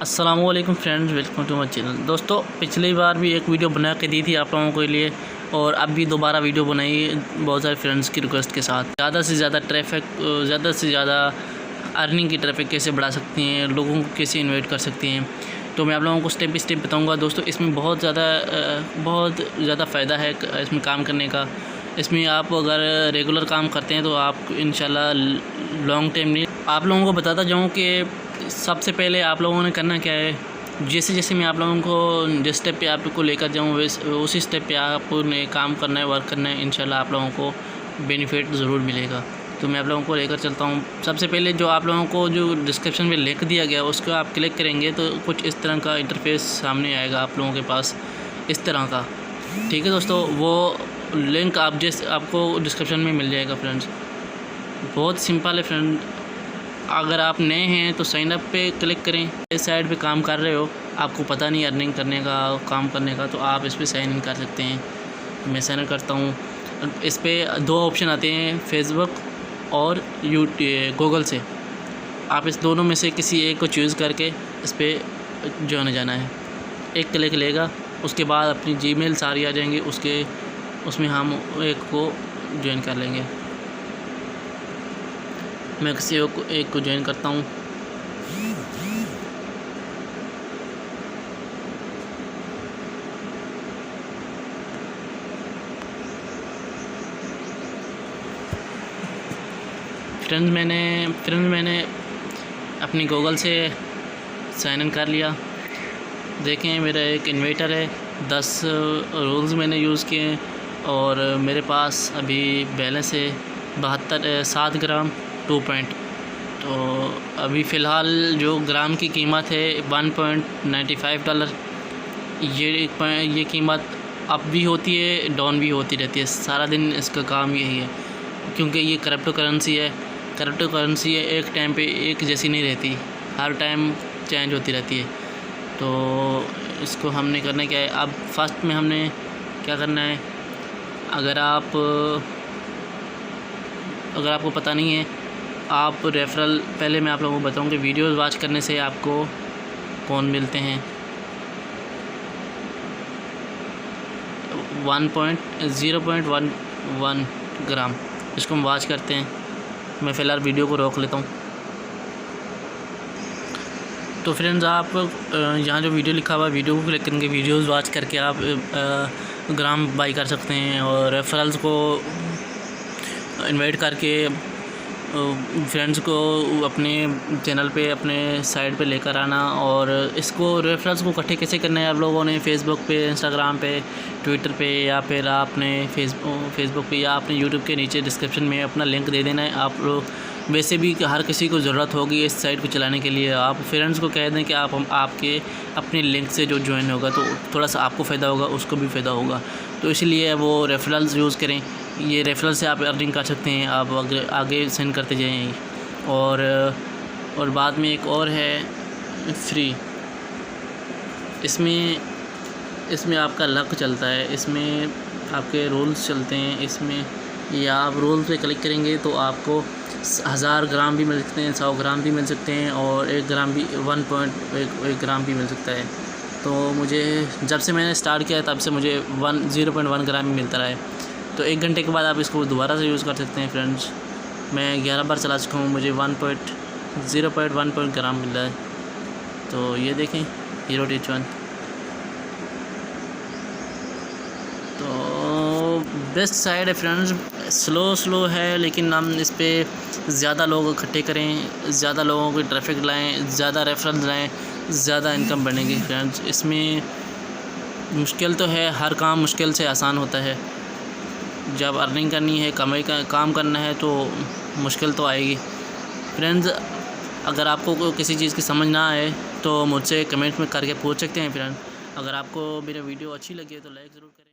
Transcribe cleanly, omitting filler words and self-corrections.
अस्सलामुअलैकुम friends, welcome to my channel. दोस्तों, पिछली बार भी एक वीडियो बना के दी थी आप लोगों के लिए और अब भी दोबारा वीडियो बनाई बहुत सारे फ्रेंड्स की रिक्वेस्ट के साथ। ज़्यादा से ज़्यादा ट्रैफिक, ज़्यादा से ज़्यादा अर्निंग की ट्रैफिक कैसे बढ़ा सकती हैं, लोगों को कैसे इन्वाइट कर सकती हैं, तो मैं आप लोगों को स्टेप बाई स्टेप बताऊँगा। दोस्तों, इसमें बहुत ज़्यादा फ़ायदा है इसमें काम करने का। इसमें आप अगर रेगुलर काम करते हैं तो आप इंशाल्लाह लॉन्ग टाइम नहीं। आप लोगों को बताता जाऊँ कि सबसे पहले आप लोगों ने करना क्या है। जैसे जैसे मैं आप लोगों को जिस स्टेप पे आपको लेकर जाऊँ उसी स्टेप पे आपने काम करना है, वर्क करना है। इंशाल्लाह आप लोगों को बेनिफिट ज़रूर मिलेगा। तो मैं आप लोगों को लेकर चलता हूँ। सबसे पहले जो आप लोगों को जो डिस्क्रिप्शन में लिंक दिया गया उसको आप क्लिक करेंगे तो कुछ इस तरह का इंटरफेस सामने आएगा आप लोगों के पास, इस तरह का। ठीक है दोस्तों, वो लिंक आपको डिस्क्रिप्शन में मिल जाएगा फ्रेंड्स। बहुत सिंपल है फ्रेंड। अगर आप नए हैं तो साइन अप पे क्लिक करें। इस साइड पे काम कर रहे हो, आपको पता नहीं अर्निंग करने का, काम करने का, तो आप इस पर साइन इन कर सकते हैं। मैं साइन इन करता हूँ। इस पर दो ऑप्शन आते हैं, फेसबुक और गूगल से। आप इस दोनों में से किसी एक को चूज़ करके इस पर ज्वाइन हो जाना है। एक क्लिक लेगा, उसके बाद अपनी जीमेल सारी आ जाएंगी, उसमें हम एक को ज्वाइन कर लेंगे। मैं किसी एक को ज्वाइन करता हूँ। फ्रेंड्स, मैंने अपनी गूगल से साइन इन कर लिया। देखें, मेरा एक इन्वर्टर है, 10 रूल्स मैंने यूज़ किए और मेरे पास अभी बैलेंस है 7 ग्राम 2 पॉइंट। तो अभी फ़िलहाल जो ग्राम की कीमत है $1.95। ये कीमत अप भी होती है, डाउन भी होती रहती है। सारा दिन इसका काम यही है, क्योंकि ये क्रिप्टो करेंसी है। एक टाइम पे एक जैसी नहीं रहती, हर टाइम चेंज होती रहती है। तो इसको हमने करना क्या है, अब फर्स्ट में हमने क्या करना है। अगर आपको पता नहीं है, आप रेफरल, पहले मैं आप लोगों को बताऊँ कि वीडियोज़ वॉच करने से आपको कौन मिलते हैं। 0.11 ग्राम, इसको हम वॉच करते हैं। मैं फ़िलहाल वीडियो को रोक लेता हूँ। तो फ्रेंड्स, आप यहाँ जो वीडियो लिखा हुआ है, वीडियो को क्लिक करेंगे, वीडियोज़ वॉच करके आप ग्राम बाई कर सकते हैं और रेफरल्स को इनवाइट करके फ्रेंड्स को अपने चैनल पे, अपने साइट पे लेकर आना। और इसको रेफरल्स को इकट्ठे कैसे करना है, आप लोगों ने फेसबुक पे, इंस्टाग्राम पे, ट्विटर पे, या फिर आपने फेसबुक पे या आपने यूट्यूब के नीचे डिस्क्रिप्शन में अपना लिंक दे देना है। आप लोग वैसे भी हर किसी को ज़रूरत होगी इस साइट को चलाने के लिए। आप फ्रेंड्स को कह दें कि आपके अपने लिंक से जो ज्वाइन होगा तो थोड़ा सा आपको फ़ायदा होगा, उसको भी फ़ायदा होगा। तो इसलिए वो रेफरल्स यूज़ करें। ये रेफरल से आप अर्निंग कर सकते हैं, आप आगे सेंड करते जाएँ। और बाद में एक और है फ्री। इसमें आपका लक चलता है, इसमें आपके रूल्स चलते हैं। इसमें या आप रूल्स पे क्लिक करेंगे तो आपको 1000 ग्राम भी मिल सकते हैं, 100 ग्राम भी मिल सकते हैं और 1 ग्राम भी 1 ग्राम भी मिल सकता है। तो मुझे जब से मैंने स्टार्ट किया तब से मुझे 0.1 ग्राम ही मिलता रहा है। तो 1 घंटे के बाद आप इसको दोबारा से यूज़ कर सकते हैं फ्रेंड्स। मैं 11 बार चला चुका हूँ, मुझे 0.1 ग्राम मिल रहा है। तो ये देखें, हीरो T1। तो बेस्ट साइड है फ्रेंड्स। स्लो है, लेकिन हम इस पर ज़्यादा लोग इकट्ठे करें, ज़्यादा लोगों की ट्रैफिक लाएँ, ज़्यादा रेफरेंस लाएँ, ज़्यादा इनकम बनेगी फ्रेंड्स। इसमें मुश्किल तो है, हर काम मुश्किल से आसान होता है। जब अर्निंग करनी है, कमाई का काम करना है तो मुश्किल तो आएगी फ्रेंड्स। अगर आपको किसी चीज़ की समझ ना आए तो मुझसे कमेंट में करके पूछ सकते हैं फ्रेंड। अगर आपको मेरा वीडियो अच्छी लगी है तो लाइक ज़रूर करें।